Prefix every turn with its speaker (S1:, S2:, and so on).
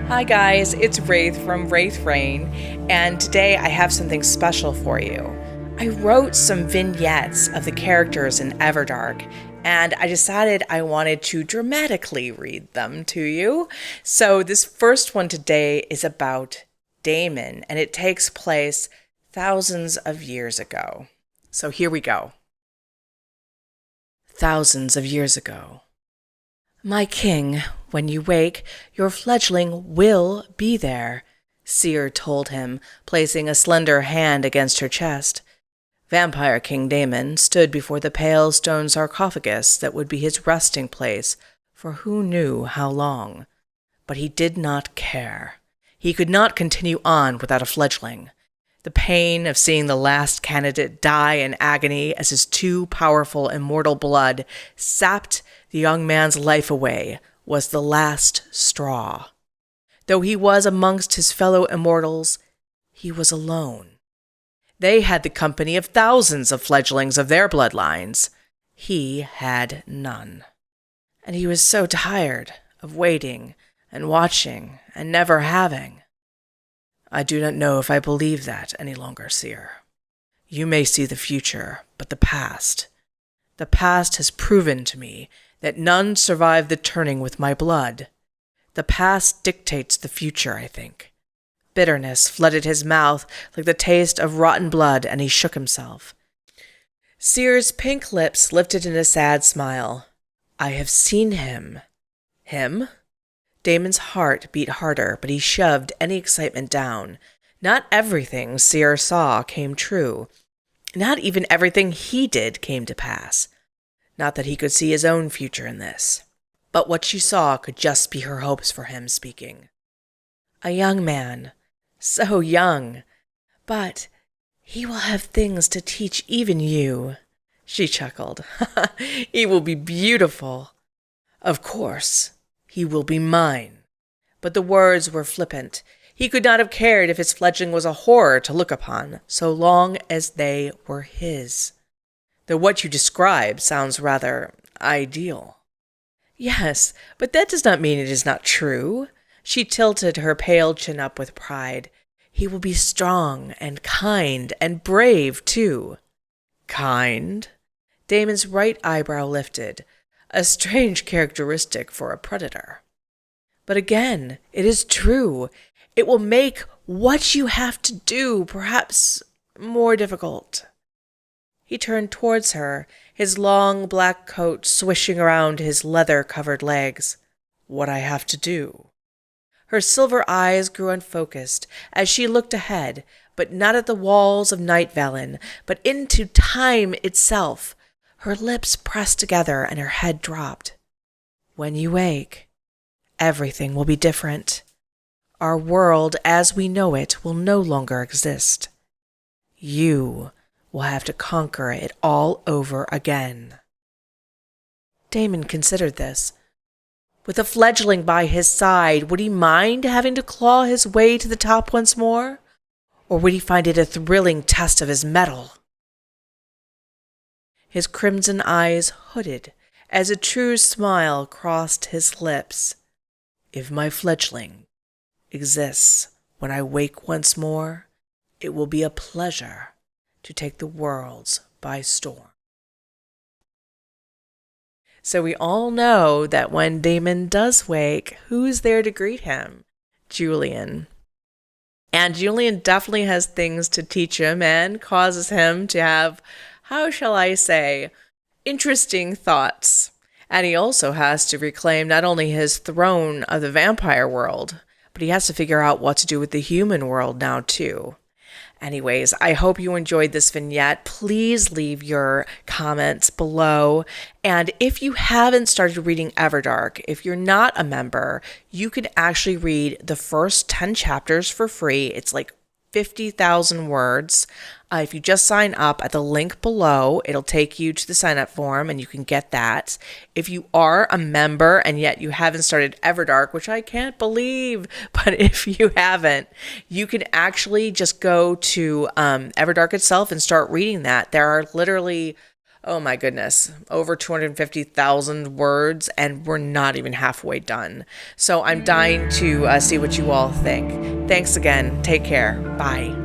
S1: Hi guys, it's Raythe from Raythe Reign, and today I have something special for you. I wrote some vignettes of the characters in Everdark, and I decided I wanted to dramatically read them to you. So this first one today is about Daemon, and it takes place thousands of years ago. So here we go. Thousands of years ago. My king, when you wake, your fledgling will be there, Seer told him, placing a slender hand against her chest. Vampire King Daemon stood before the pale stone sarcophagus that would be his resting place for who knew how long. But he did not care. He could not continue on without a fledgling. The pain of seeing the last candidate die in agony as his too powerful immortal blood sapped the young man's life away was the last straw. Though he was amongst his fellow immortals, he was alone. They had the company of thousands of fledglings of their bloodlines. He had none. And he was so tired of waiting and watching and never having. I do not know if I believe that any longer, Seer. You may see the future, but the past has proven to me that none survive the turning with my blood. The past dictates the future, I think. Bitterness flooded his mouth like the taste of rotten blood, and he shook himself. Seer's pink lips lifted in a sad smile. I have seen him. Him? Daemon's heart beat harder, but he shoved any excitement down. Not everything Seer saw came true. Not even everything he did came to pass. Not that he could see his own future in this. But what she saw could just be her hopes for him speaking. A young man. So young. But he will have things to teach even you. She chuckled. He will be beautiful. Of course. He will be mine. But the words were flippant. He could not have cared if his fledgling was a horror to look upon, so long as they were his. Though what you describe sounds rather ideal. Yes, but that does not mean it is not true. She tilted her pale chin up with pride. He will be strong and kind and brave, too. Kind? Daemon's right eyebrow lifted. A strange characteristic for a predator. But again, it is true. It will make what you have to do perhaps more difficult. He turned towards her, his long black coat swishing around his leather-covered legs. What I have to do. Her silver eyes grew unfocused as she looked ahead, but not at the walls of Night Valen, but into time itself. Her lips pressed together and her head dropped. When you wake, everything will be different. Our world as we know it will no longer exist. You will have to conquer it all over again. Daemon considered this. With a fledgling by his side, would he mind having to claw his way to the top once more? Or would he find it a thrilling test of his mettle? His crimson eyes hooded as a true smile crossed his lips. If my fledgling exists when I wake once more, it will be a pleasure to take the worlds by storm. So we all know that when Daemon does wake, who's there to greet him? Julian. And Julian definitely has things to teach him and causes him to have, how shall I say, interesting thoughts. And he also has to reclaim not only his throne of the vampire world, but he has to figure out what to do with the human world now too. Anyways, I hope you enjoyed this vignette. Please leave your comments below. And if you haven't started reading Everdark, if you're not a member, you can actually read the first 10 chapters for free. It's like 50,000 words. If you just sign up at the link below, it'll take you to the sign up form and you can get that. If you are a member and yet you haven't started Everdark, which I can't believe, but if you haven't, you can actually just go to Everdark itself and start reading that. There are literally Oh my goodness, over 250,000 words, and we're not even halfway done. So I'm dying to see what you all think. Thanks again. Take care. Bye.